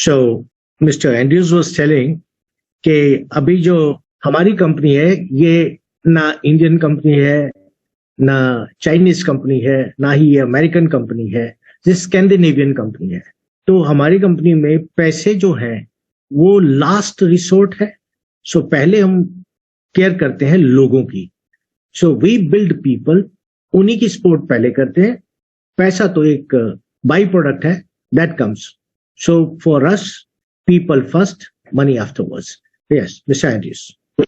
So Mr. Andrews was telling कि अभी जो हमारी कंपनी है ये ना इंडियन कंपनी है, ना चाइनीज कंपनी है, ना ही ये अमेरिकन कंपनी है, ये स्कैंडिनेवियन कंपनी है। तो हमारी कंपनी में पैसे जो हैं वो लास्ट रिसोर्ट है। सो पहले हम केयर करते हैं लोगों की। सो वी बिल्ड पीपल, उन्हीं की सपोर्ट पहले करते हैं। पैसा तो एक बाई प्रोडक्ट है, that comes. So for us, people first, money afterwards. Yes, Mr. Andrews.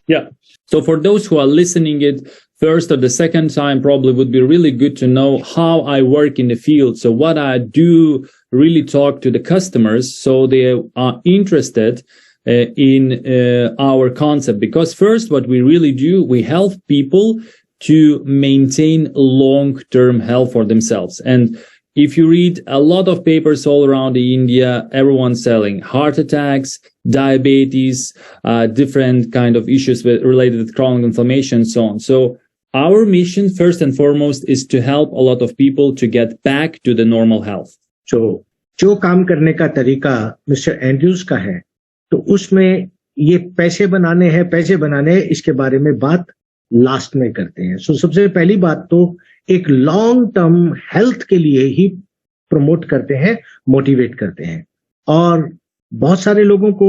Yeah. So for those who are listening it first or the second time, probably would be really good to know how I work in the field. So what I do, really talk to the customers so they are interested in our concept. Because first, what we really do, we help people to maintain long-term health for themselves. And if you read a lot of papers all around India, everyone's selling heart attacks, diabetes, different kind of issues related with chronic inflammation and so on. So our mission, first and foremost, is to help a lot of people to get back to the normal health. So जो काम करने का तरीका mister Andrews का है, तो उसमें ये पैसे बनाने हैं, इसके बारे में बात लास्ट में करते हैं। सो सबसे पहली बात तो एक लॉन्ग टर्म हेल्थ के लिए ही प्रमोट करते हैं, मोटिवेट करते हैं। और बहुत सारे लोगों को,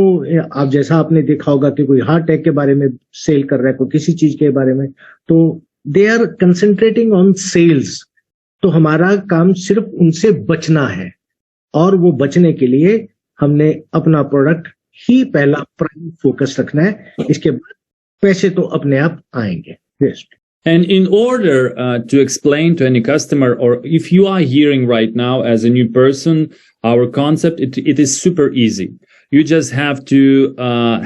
आप जैसा आपने देखा होगा कि कोई हार्ट अटैक के बारे में सेल कर रहा है, कोई किसी चीज के बारे में, तो they are concentrating on sales. तो हमारा काम सिर्फ उनसे बचना है, और वो बचने के लिए हमने अपना प्रोडक्ट ही पहला प्राइम फोकस रखना है। इसके बाद पैसे तो अपने आप आएंगे। yes. And in order to explain to any customer, or if you are hearing right now as a new person, our concept, it is super easy. You just have to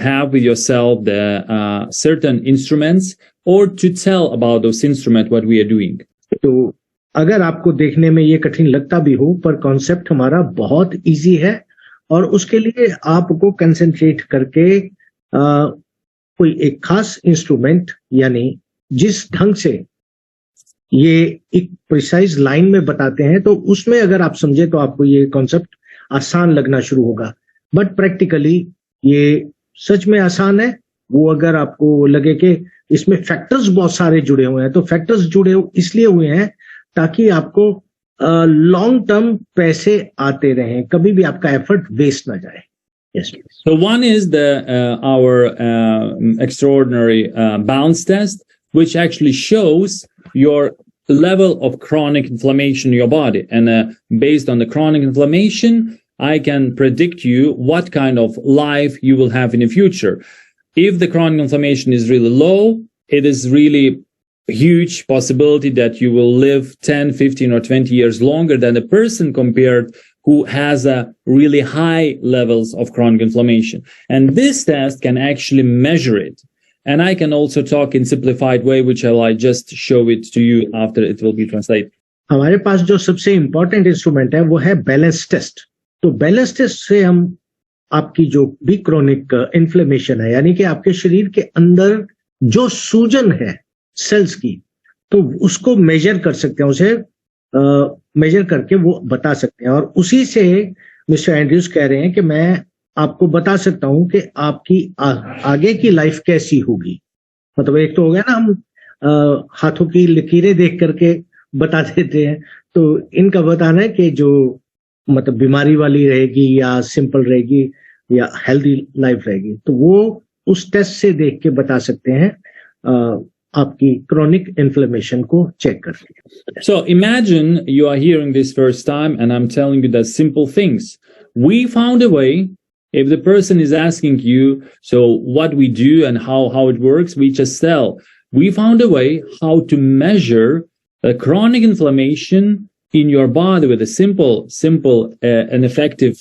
have with yourself the certain instruments, or to tell about those instruments what we are doing. तो अगर आपको देखने में ये कठिन लगता भी हो, पर कॉन्सेप्ट हमारा बहुत इजी है, और उसके लिए आपको कंसंट्रेट करके कोई एक खास इंस्ट्रूमेंट, यानी जिस ढंग से ये एक प्रिसाइज लाइन में बताते हैं, तो उसमें अगर आप समझे तो आपको ये कॉन्सेप्ट आसान लगना शुरू होगा। बट प्रैक्टिकली ये सच में आसान है। वो अगर आपको लगे कि इसमें फैक्टर्स बहुत सारे जुड़े हुए हैं, तो फैक्टर्स जुड़े इसलिए हुए हैं ताकि आपको लॉन्ग टर्म पैसे आते रहें, कभी भी आपका एफर्ट वेस्ट ना जाए। Yes, please. So one is our extraordinary balance test, which actually shows your level of chronic inflammation in your body. And based on the chronic inflammation, I can predict you what kind of life you will have in the future. If the chronic inflammation is really low, it is really a huge possibility that you will live 10, 15, or 20 years longer than a person compared who has a really high levels of chronic inflammation. And this test can actually measure it. And I can also talk in simplified way, which I just show it to you after it will be translated. हमारे पास जो सबसे important instrument है वो है balance test. तो balance test से हम आपकी जो भी क्रोनिक इन्फ्लेमेशन है, यानी कि आपके शरीर के अंदर जो सूजन है सेल्स की, तो उसको मेजर कर सकते हैं, उसे मेजर करके वो बता सकते हैं। और उसी से मिस्टर एंड्रूज कह रहे हैं कि मैं आपको बता सकता हूं कि आपकी आगे की लाइफ कैसी होगी। मतलब एक तो हो गया ना, हम हाथों की लकीरें देख करके बता देते हैं, तो इनका बताना है कि जो मतलब बीमारी वाली रहेगी या सिंपल रहेगी या हेल्दी लाइफ रहेगी, तो वो उस टेस्ट से देख के बता सकते हैं आपकी chronic inflammation को check करके। So imagine you are hearing this first time and I'm telling you that simple things. We found a way. If the person is asking you, so what we do and how it works, we just tell. We found a way how to measure a chronic inflammation in your body with a simple and effective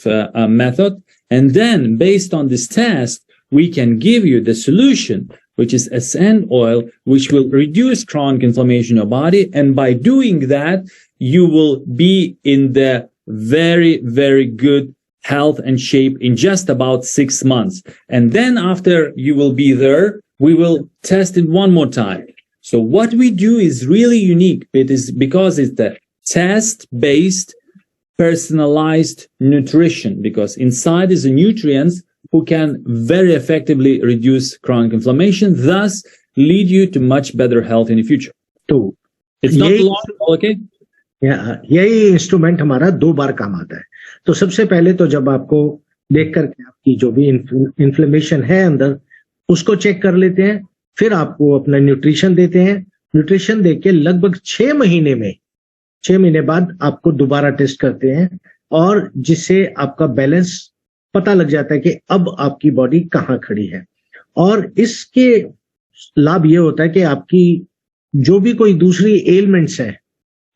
method. And then based on this test, we can give you the solution, which is essential oil, which will reduce chronic inflammation in your body. And by doing that, you will be in the very, very good health and shape in just about 6 months. And then after you will be there, we will test it one more time. So what we do is really unique. It is because it's the test-based personalized nutrition, because inside is the nutrients who can very effectively reduce chronic inflammation, thus lead you to much better health in the future. तो It's not long, okay? यही instrument हमारा 2 बार काम आता है. तो सबसे पहले तो जब आपको देख करके आपकी जो भी इन्फ्लेमेशन है अंदर उसको चेक कर लेते हैं, फिर आपको अपना न्यूट्रिशन देते हैं. न्यूट्रिशन देके लगभग 6 महीने बाद आपको दोबारा टेस्ट करते हैं, और जिससे आपका बैलेंस पता लग जाता है कि अब आपकी बॉडी कहाँ खड़ी है. और इसके लाभ ये होता है कि आपकी जो भी कोई दूसरी एलिमेंट्स है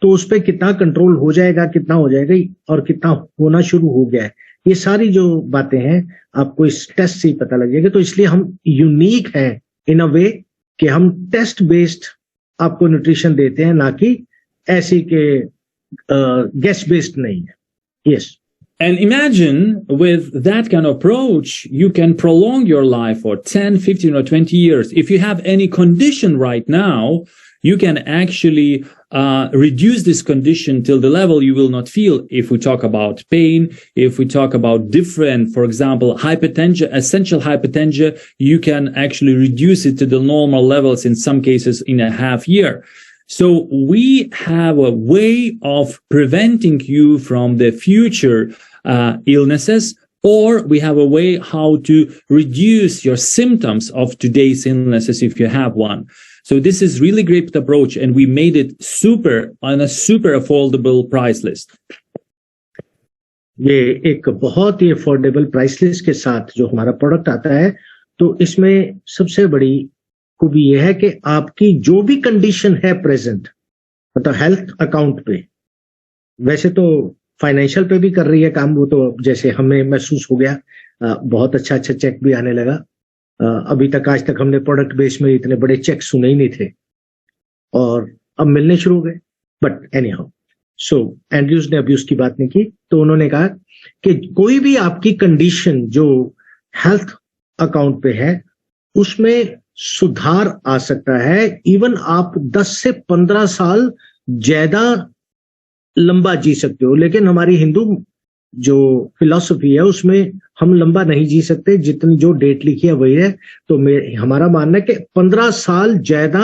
तो उस पर कितना कंट्रोल हो जाएगा, कितना हो जाएगा और कितना होना शुरू हो गया है, ये सारी जो बातें हैं आपको इस टेस्ट से ही पता लग जाएगा. तो इसलिए हम यूनिक हैं इन अ वे कि हम टेस्ट बेस्ड आपको न्यूट्रिशन देते हैं, ना कि ऐसी के गेस बेस्ड नहीं है. Yes. And imagine with that kind of approach, you can prolong your life for 10, 15 or 20 years. If you have any condition right now, you can actually reduce this condition till the level you will not feel. If we talk about pain, if we talk about different, for example, hypertension, essential hypertension, you can actually reduce it to the normal levels in some cases in a half year. So we have a way of preventing you from the future illnesses, or we have a way how to reduce your symptoms of today's illnesses if you have one. So this is really great approach, and we made it on a super affordable price list. ये एक बहुत ही affordable price list के साथ जो हमारा product आता है, तो इसमें सबसे बड़ी खूबी ये है कि आपकी जो भी कंडीशन है प्रेजेंट, मतलब हेल्थ अकाउंट पे, वैसे तो फाइनेंशियल पे भी कर रही है काम, वो तो जैसे हमें महसूस हो गया, बहुत अच्छा चेक भी आने लगा. अभी तक आज तक हमने प्रोडक्ट बेस में इतने बड़े चेक सुने ही नहीं थे, और अब मिलने शुरू हो गए. But any how, so Andrews ने अभी उसकी बात नहीं की, तो उन्होंने कहा कि कोई भी आपकी कंडीशन जो हेल्थ अकाउंट पे है उसमें सुधार आ सकता है. इवन आप 10 से 15 साल ज्यादा लंबा जी सकते हो, लेकिन हमारी हिंदू जो फिलॉसफी है उसमें हम लंबा नहीं जी सकते, जितनी जो डेट लिखी है वही है. तो हमारा मानना है कि 15 साल ज्यादा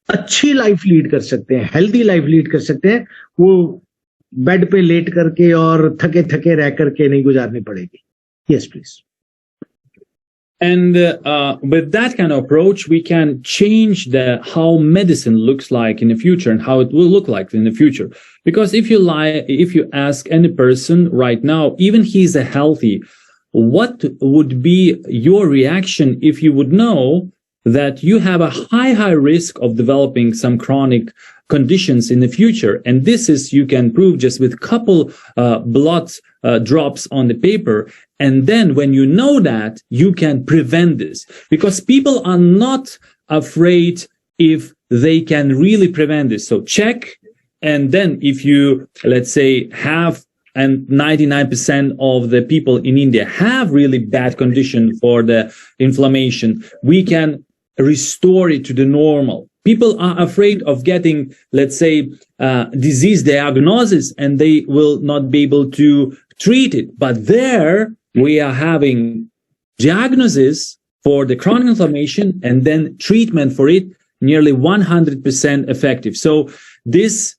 अच्छी लाइफ लीड कर सकते हैं, हेल्दी लाइफ लीड कर सकते हैं, वो बेड पे लेट करके और थके थके रह करके नहीं गुजारनी पड़ेगी. Yes please. And with that kind of approach, we can change how medicine looks like in the future and how it will look like in the future. Because if you ask any person right now, even he's a healthy, what would be your reaction if you would know that you have a high risk of developing some chronic conditions in the future? And this is, you can prove just with couple blood drops on the paper. And then when you know that, you can prevent this, because people are not afraid if they can really prevent this. So check. And then if you, let's say, have, and 99% of the people in India have really bad condition for the inflammation, we can restore it to the normal. People are afraid of getting, let's say, disease diagnosis, and they will not be able to treat it. But there we are having diagnosis for the chronic inflammation and then treatment for it, nearly 100% effective. So this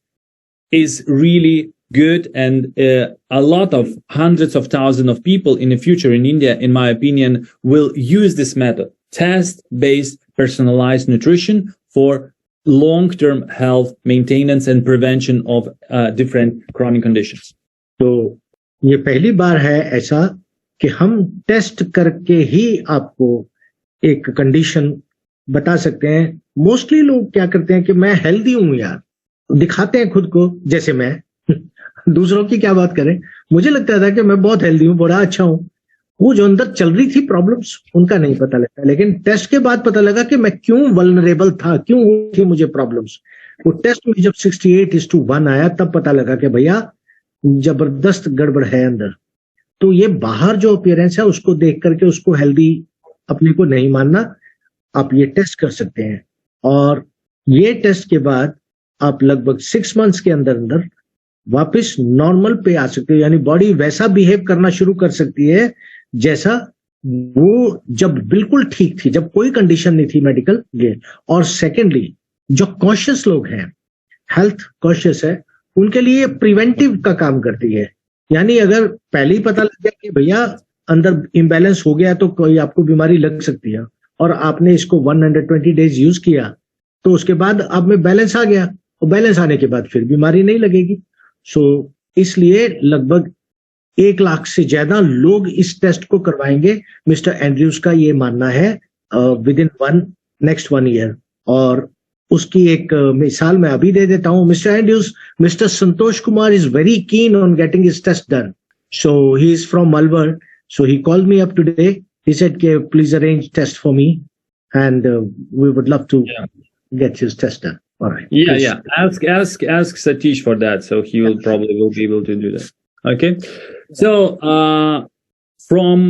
is really good, and a lot of hundreds of thousands of people in the future in India, in my opinion, will use this method, test-based personalized nutrition for long-term health maintenance and prevention of different chronic conditions. तो ये पहली बार है ऐसा कि हम test करके ही आपको एक कंडीशन बता सकते हैं. मोस्टली लोग क्या करते हैं कि मैं हेल्दी हूं यार, दिखाते हैं खुद को जैसे मैं दूसरों की क्या बात करें. मुझे लगता था कि मैं बहुत हेल्दी हूं, बड़ा अच्छा हूं. वो जो अंदर चल रही थी प्रॉब्लम्स, उनका नहीं पता लगता, लेकिन टेस्ट के बाद पता लगा कि मैं क्यों वल्नरेबल था, क्यों हुई थी मुझे प्रॉब्लम्स. वो टेस्ट में जब 68:1 आया, तब पता लगा कि भैया जबरदस्त गड़बड़ है अंदर. तो ये बाहर जो अपीयरेंस है उसको देख करके उसको हेल्दी अपने को नहीं मानना. आप ये टेस्ट कर सकते हैं, और ये टेस्ट के बाद आप लगभग 6 मंथ्स के अंदर वापस नॉर्मल पे आ सकती है, यानी बॉडी वैसा बिहेव करना शुरू कर सकती है जैसा वो जब बिल्कुल ठीक थी, जब कोई कंडीशन नहीं थी मेडिकल ये। और सेकेंडली, जो कॉशियस लोग हैं, हेल्थ कॉशियस है, उनके लिए प्रिवेंटिव का काम करती है। यानी अगर पहले ही पता लग गया कि भैया अंदर इम्बैलेंस हो गया तो कोई आपको बीमारी लग सकती है, और आपने इसको 120 डेज यूज किया, तो उसके बाद आप में बैलेंस आ गया, और बैलेंस आने के बाद फिर बीमारी नहीं लगेगी। सो इसलिए लगभग 1 लाख से ज्यादा लोग इस टेस्ट को करवाएंगे, मिस्टर एंड्रयूज का ये मानना है, विद इन नेक्स्ट 1 ईयर। और उसकी एक मिसाल मैं अभी दे देता हूं। Mister Andrews, Mister Santosh Kumar is very keen on getting his test done, so he is from Malvar, so he called me up today, he said please arrange test for me and we would love to get his test done. All right. Yeah, please. Yeah. Ask Satish for that, so he will probably be able to do that. Okay. So, from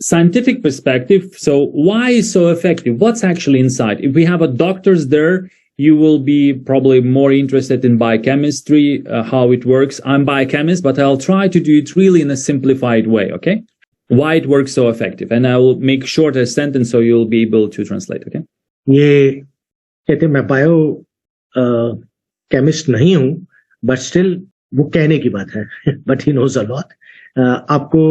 scientific perspective, so why is so effective? What's actually inside? If we have a doctors there, you will be probably more interested in biochemistry, how it works. I'm biochemist, but I'll try to do it really in a simplified way. Okay. Why it works so effective, and I will make shorter sentence so you'll be able to translate. Okay. ये कहते मैं bio chemist नहीं हूं, but still वो कहने की बात है, but he knows a lot. आपको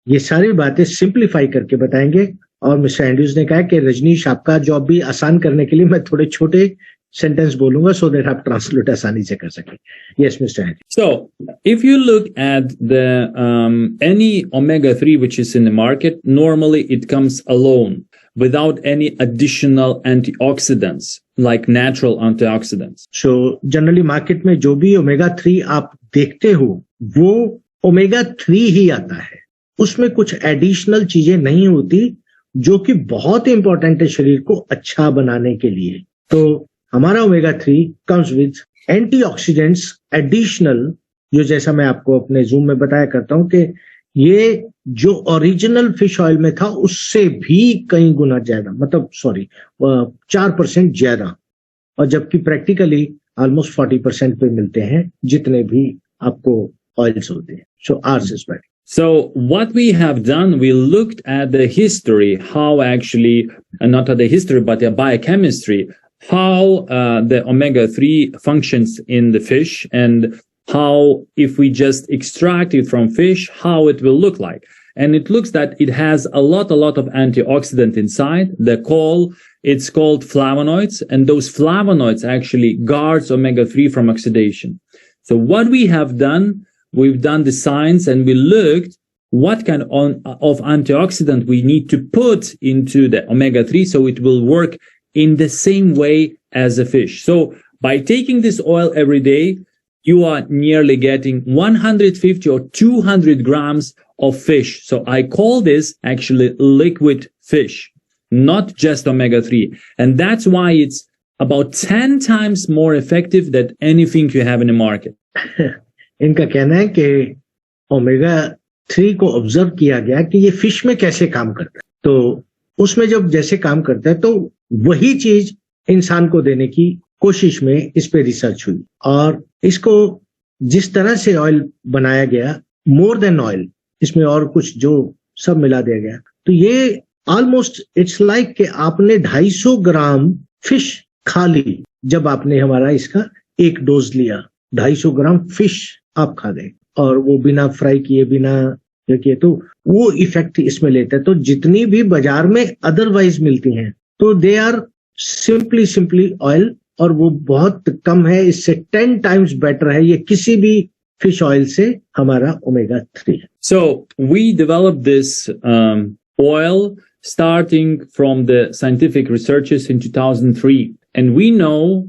ये सारी बातें सिंप्लीफाई करके बताएंगे। और मिस्टर एंड्रयूज ने कहा कि रजनीश, आपका जॉब भी आसान करने के लिए मैं थोड़े छोटे सेंटेंस बोलूंगा, सो दैट आप ट्रांसलेट आसानी से कर सकें। Yes mister Andrews. So if you look at the any omega-3 which is in the market, normally it comes alone, without any additional antioxidants, like natural antioxidants. So generally market में जो भी omega 3 आप देखते हो, वो omega 3 ही आता है, उसमें कुछ एडिशनल चीजें नहीं होती, जो कि बहुत इंपॉर्टेंट है शरीर को अच्छा बनाने के लिए। तो हमारा omega 3 comes with antioxidants additional, जो जैसा मैं आपको अपने जूम में बताया करता हूं कि ये जो ओरिजिनल फिश ऑयल में था उससे भी कई गुना ज्यादा, मतलब 4% ज्यादा, और जबकि प्रैक्टिकली ऑलमोस्ट 40% पे मिलते हैं जितने भी आपको ऑयल्स होते हैं। So ours is better. So what we have done, we looked at the history, how actually, not at the history, but the biochemistry, how the omega-3 functions in the fish, and how if we just extract it from fish, how it will look like. And it looks that it has a lot of antioxidant inside. It's called flavonoids, and those flavonoids actually guards omega-3 from oxidation. So what we have done, we've done the science, and we looked what kind of antioxidant we need to put into the omega-3 so it will work in the same way as a fish. So by taking this oil every day, you are nearly getting 150 or 200 grams of fish. So I call this actually liquid fish, not just omega-3. And that's why it's about 10 times more effective than anything you have in the market. इनका कहना है कि omega 3 को observe किया गया कि ये fish में कैसे काम करता है, तो उसमें जब जैसे काम करता है तो वही चीज इंसान को देने की कोशिश में इस पे रिसर्च हुई, और इसको जिस तरह से ऑयल बनाया गया, मोर देन ऑयल, इसमें और कुछ जो सब मिला दिया गया, तो ये ऑलमोस्ट इट्स लाइक कि आपने 250 ग्राम फिश खा ली। जब आपने हमारा इसका एक डोज लिया, 250 ग्राम फिश आप खा गए, और वो बिना फ्राई किए, बिना किए, तो वो इफेक्ट इसमें लेता है। तो जितनी भी बाजार में अदरवाइज मिलती हैं, तो दे आर सिंपली ऑयल, और वो बहुत कम है, इससे 10 टाइम्स बेटर है ये किसी भी फिश ऑयल से हमारा ओमेगा 3 है। So we developed this oil starting from the scientific researches in 2003, and we know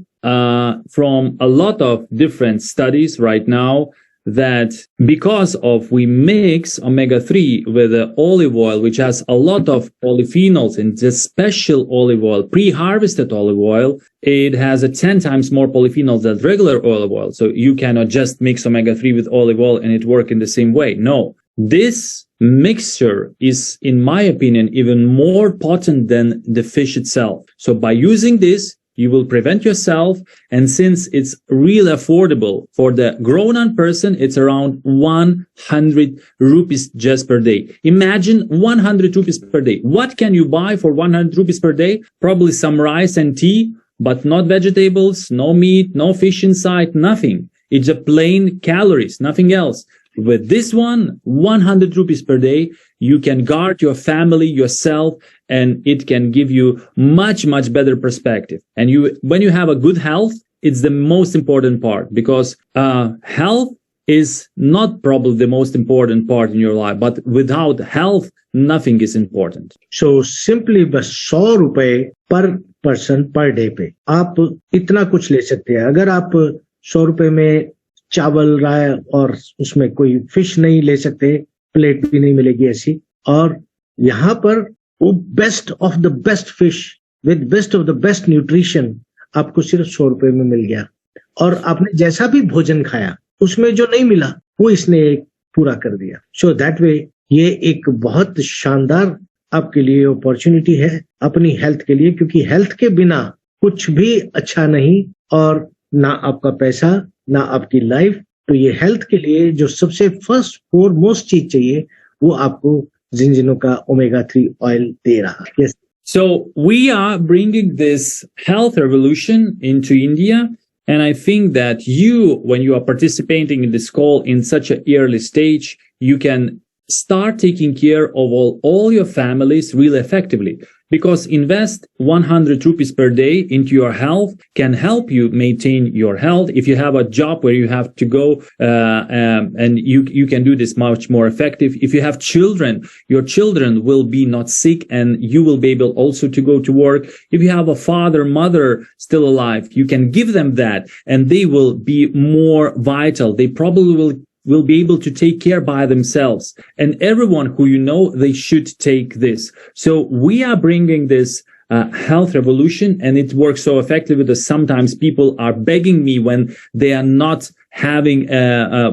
from a lot of different studies right now that because of we mix omega-3 with the olive oil, which has a lot of polyphenols, and the special olive oil, pre-harvested olive oil, it has a 10 times more polyphenols than regular olive oil. So you cannot just mix omega-3 with olive oil and it work in the same way. No, this mixture is, in my opinion, even more potent than the fish itself. So by using this, you will prevent yourself. And since it's really affordable for the grown-on person, it's around 100 rupees just per day. Imagine 100 rupees per day. What can you buy for 100 rupees per day? Probably some rice and tea, but not vegetables, no meat, no fish inside, nothing. It's a plain calories, nothing else. With this one, 100 rupees per day, you can guard your family, yourself, and it can give you much, much better perspective. And when you have a good health, it's the most important part, because health is not probably the most important part in your life, but without health, nothing is important. So simply बस 100 रुपए पर person per day पे आप इतना कुछ ले सकते हैं. अगर आप 100 रुपए में चावल राय और उसमें कोई फिश नहीं ले सकते, प्लेट भी नहीं मिलेगी ऐसी. और यहाँ पर वो best of the best fish with best of the best nutrition आपको सिर्फ 100 रुपए में मिल गया. और आपने जैसा भी भोजन खाया उसमें जो नहीं मिला वो इसने एक पूरा कर दिया. सो दैट वे ये एक बहुत शानदार आपके लिए अपॉर्चुनिटी है अपनी हेल्थ के लिए, क्योंकि हेल्थ के बिना कुछ भी अच्छा नहीं, और ना आपका पैसा ना आपकी लाइफ. तो ये हेल्थ के लिए जो सबसे फर्स्ट फोरमोस्ट चीज चाहिए वो आपको जिंजिनो का ओमेगा-3 ऑयल दे रहा है. Yes. So we are bringing this health revolution into India, and I think that when you are participating in this call in such an early stage, you can start taking care of all your families really effectively, because invest 100 rupees per day into your health can help you maintain your health. If you have a job where you have to go and you can do this much more effective. If you have children, your children will be not sick and you will be able also to go to work. If you have a father, mother still alive, you can give them that and they will be more vital. They probably will be able to take care by themselves. And everyone who you know, they should take this. So we are bringing this health revolution, and it works so effectively that sometimes people are begging me when they are not having,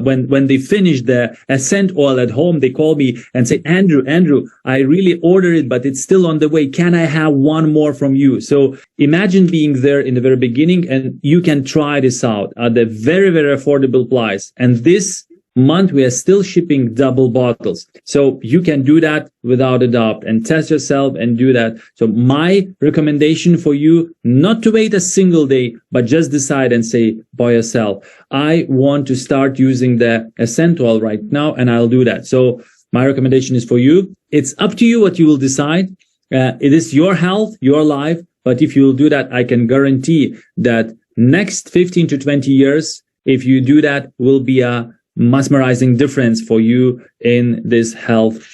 when they finish the Ascent oil at home, they call me and say, Andrew, I really ordered it, but it's still on the way. Can I have one more from you? So imagine being there in the very beginning, and you can try this out at a very, very affordable price. And this month we are still shipping double bottles, so you can do that without a doubt and test yourself and do that. So my recommendation for you, not to wait a single day, but just decide and say by yourself, I want to start using the Ascent oil right now, and I'll do that. So my recommendation is for you. It's up to you what you will decide. It is your health, your life, but if you will do that, I can guarantee that next 15 to 20 years, if you do that, will be a mesmerizing difference for you in this health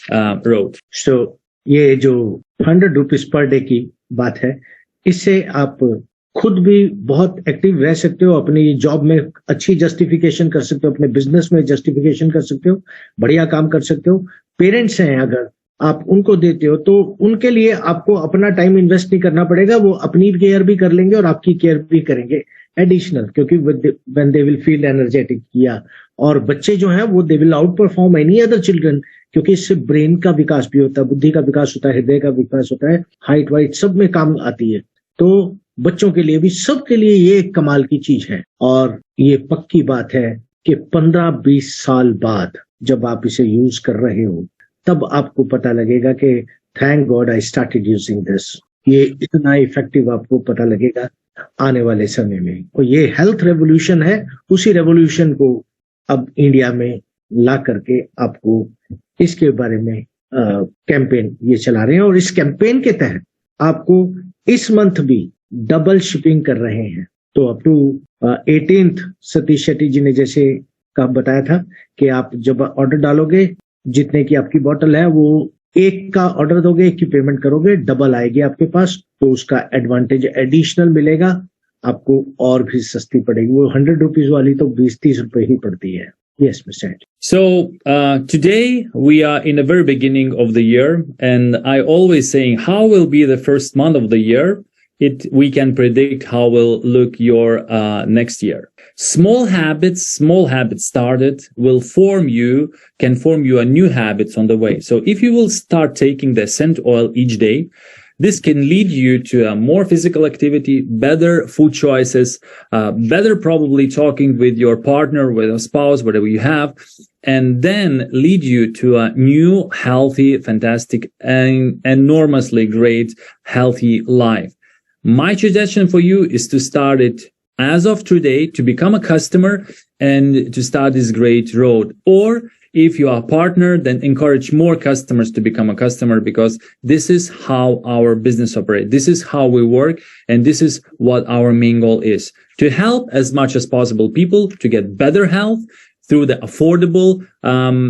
road. So ये जो 100 rupees per day की बात है, इससे आप खुद भी बहुत एक्टिव रह सकते हो, अपनी जॉब में अच्छी जस्टिफिकेशन कर सकते हो, अपने बिजनेस में जस्टिफिकेशन कर सकते हो, बढ़िया काम कर सकते हो. पेरेंट्स हैं अगर आप उनको देते हो तो उनके लिए आपको अपना टाइम इन्वेस्ट नहीं करना पड़ेगा, वो अपनी केयर भी कर लेंगे और आपकी केयर भी करेंगे एडिशनल, क्योंकि when they will feel energetic किया. और बच्चे जो हैं वो they will out perform any other children, क्योंकि इससे ब्रेन का विकास भी होता है, बुद्धि का विकास होता है, हृदय का विकास होता है, हाइट वाइट सब में काम आती है. तो बच्चों के लिए भी, सबके लिए ये एक कमाल की चीज है. और ये पक्की बात है कि 15-20 साल बाद जब आप इसे यूज कर रहे हो तब आपको पता लगेगा कि thank God I started using this. ये इतना इफेक्टिव आपको पता लगेगा आने वाले समय में. और ये हेल्थ रेवोल्यूशन है, उसी रेवोल्यूशन को अब इंडिया में ला करके आपको इसके बारे में कैंपेन ये चला रहे हैं. और इस कैंपेन के तहत आपको इस मंथ भी डबल शिपिंग कर रहे हैं. तो up to 18th Satish Shetty ji ने जैसे बताया था कि आप जब ऑर्डर डालोगे, जितने की आपकी बोतल है वो एक का ऑर्डर दोगे, एक की पेमेंट करोगे, डबल आएगी आपके पास, तो उसका एडवांटेज एडिशनल मिलेगा आपको और भी सस्ती पड़ेगी. वो 100 रुपीज वाली तो 20-30 रुपए ही पड़ती है. Yes, Mr. Ed. So today we are in the very beginning of the year, and I always saying how will be the first month of the year. We can predict how will look your next year. Small habits started will can form you a new habits on the way. So if you will start taking the Ascent oil each day, This can lead you to more physical activity, better food choices, better probably talking with your partner, with a spouse, whatever you have, and then lead you to a new, healthy, fantastic, and enormously great, healthy life. My suggestion for you is to start it as of today, to become a customer and to start this great road. Or if you are a partner, then encourage more customers to become a customer, because this is how our business operates. This is how we work. And this is what our main goal is: to help as much as possible people to get better health through the affordable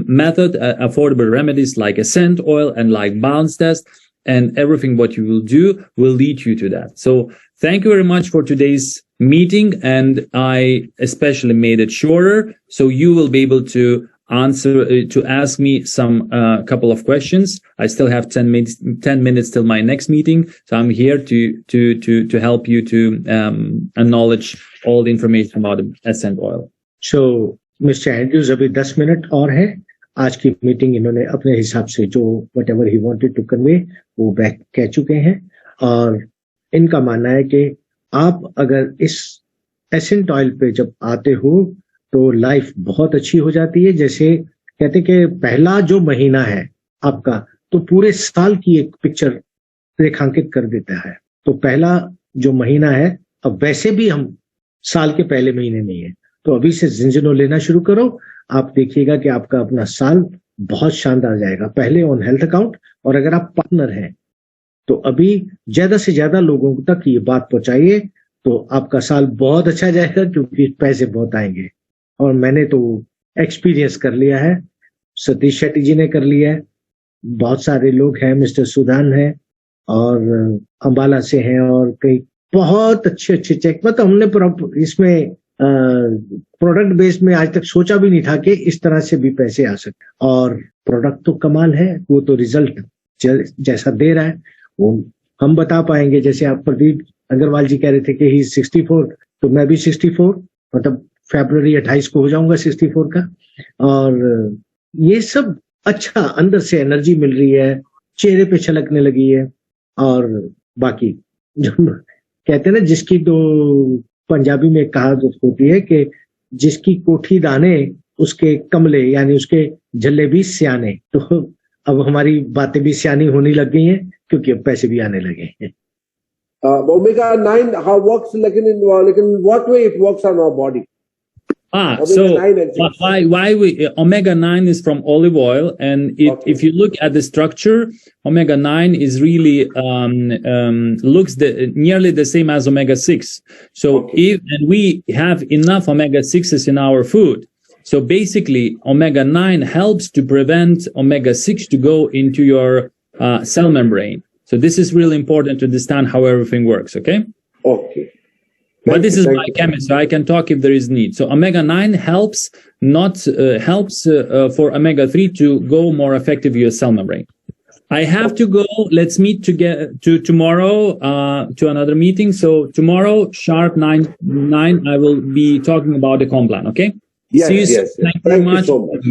method, affordable remedies like Ascent Oil and like Balance Test, and everything what you will do will lead you to that. So thank you very much for today's meeting. And I especially made it shorter, so you will be able to ask me some couple of questions. I still have 10 minutes till my next meeting, so I'm here to help you to acknowledge all the information about the Ascent Oil. So Mr. Andrews, अभी 10 minute और है. आज की meeting इन्होंने अपने हिसाब से जो whatever he wanted to convey वो बैक कह चुके हैं, और इनका मानना है कि आप अगर इस एसेंट ऑयल पे जब आते हो तो लाइफ बहुत अच्छी हो जाती है. जैसे कहते कि पहला जो महीना है आपका तो पूरे साल की एक पिक्चर रेखांकित कर देता है. तो पहला जो महीना है, अब वैसे भी हम साल के पहले महीने नहीं है, तो अभी से जिंजिनो लेना शुरू करो. आप देखिएगा कि आपका अपना साल बहुत शानदार जाएगा. पहले ऑन हेल्थ अकाउंट, और अगर आप पार्टनर हैं तो अभी ज्यादा से ज्यादा लोगों तक ये बात पहुंचाइए, तो आपका साल बहुत अच्छा जाएगा, क्योंकि पैसे बहुत आएंगे. और मैंने तो एक्सपीरियंस कर लिया है, सतीश शेट्टी जी ने कर लिया है, बहुत सारे लोग हैं, मिस्टर सुधान है और अंबाला से हैं, और कई बहुत अच्छे चेक, मतलब हमने इसमें प्रोडक्ट बेस में आज तक सोचा भी नहीं था कि इस तरह से भी पैसे आ सकते. और प्रोडक्ट तो कमाल है, वो तो रिजल्ट जैसा दे रहा है वो हम बता पाएंगे. जैसे आप प्रदीप अग्रवाल जी कह रहे थे कि ही 64, तो मैं भी 64, मतलब फरवरी 28 को हो जाऊंगा 64 का. और ये सब अच्छा, अंदर से एनर्जी मिल रही है, चेहरे पे छलकने लगी है. और बाकी जो कहते हैं ना, जिसकी तो पंजाबी में कहावत होती है कि जिसकी कोठी दाने उसके कमले, यानी उसके झल्ले भी सियाने. तो अब हमारी बातें भी सियानी होने लग गई हैं, क्योंकि अब पैसे भी आने लगे हैं. Omega 9 how works, like in what way it works on our body? So why we omega 9 is from olive oil, and if you look at the structure, omega 9 is really looks nearly the same as omega 6. So and we have enough omega 6s in our food. So basically, omega 9 helps to prevent omega 6 to go into your cell membrane. So this is really important to understand how everything works. Okay. Okay. But this is my chemist, so I can talk if there is need. So omega 9 helps for omega 3 to go more effective your cell membrane. I have to go. Let's meet to tomorrow to another meeting. So tomorrow sharp 9 I will be talking about the Complan. Okay. Yes. See you soon. Yes. Thank you very much. So much.